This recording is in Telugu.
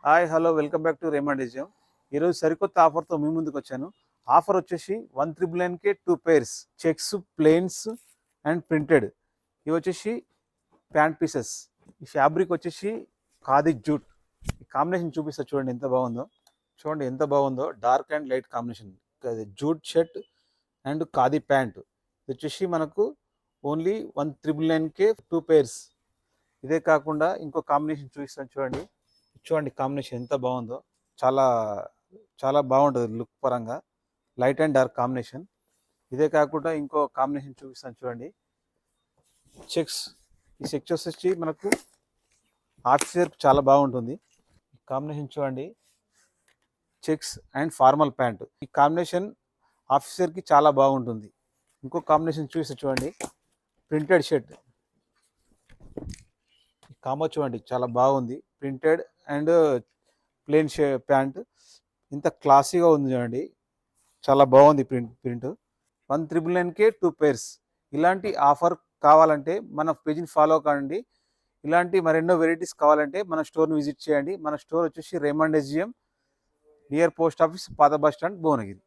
Hi hello welcome back to Raymond design. ఈరోజు సరికొత్త ఆఫర్తో మీ ముందుకు వచ్చాను. ఆఫర్ వచ్చేసి 1,999కే 2 pairs checks, plains and printed. ఇవి వచ్చేసి ప్యాంట్ పీసెస్. ఈ ఫ్యాబ్రిక్ వచ్చేసి ఖాదీ జూట్. ఈ కాంబినేషన్ చూపిస్తా చూడండి ఎంత బాగుందో. చూడండి ఎంత బాగుందో, dark and light combination. Jute shirt and khadi pant. ఇది వచ్చేసి మనకు ఓన్లీ 1,999కే 2 pairs. ఇదే కాకుండా ఇంకో కాంబినేషన్ చూపిస్తాను చూడండి. చూడండి కాంబినేషన్ ఎంత బాగుందో. చాలా చాలా బాగుంటుంది లుక్ పరంగా. Light and dark combination. ఇదే కాకుండా ఇంకో కాంబినేషన్ చూపిస్తాను చూడండి. చెక్స్. ఈ చెక్స్ వచ్చేసి మనకు ఆఫీసర్ చాలా బాగుంటుంది. ఈ కాంబినేషన్ చూడండి, చెక్స్ అండ్ ఫార్మల్ ప్యాంట్. ఈ కాంబినేషన్ ఆఫీసర్కి చాలా బాగుంటుంది. ఇంకో కాంబినేషన్ చూపిస్తా చూడండి, ప్రింటెడ్ షర్ట్. కాంబో చూడండి చాలా బాగుంది. Printed and plain pant. ఇంత క్లాసీగా ఉంది చూడండి, చాలా బాగుంది ప్రింట్. 1,999కే 2 pairs. ఇలాంటి ఆఫర్ కావాలంటే మన పేజ్ని ఫాలో కావండి. ఇలాంటి మరెన్నో వెరైటీస్ కావాలంటే మన స్టోర్ని విజిట్ చేయండి. మన స్టోర్ వచ్చేసి Raymond SGM, near post office, పాత బస్ స్టాండ్, భువనగిరి.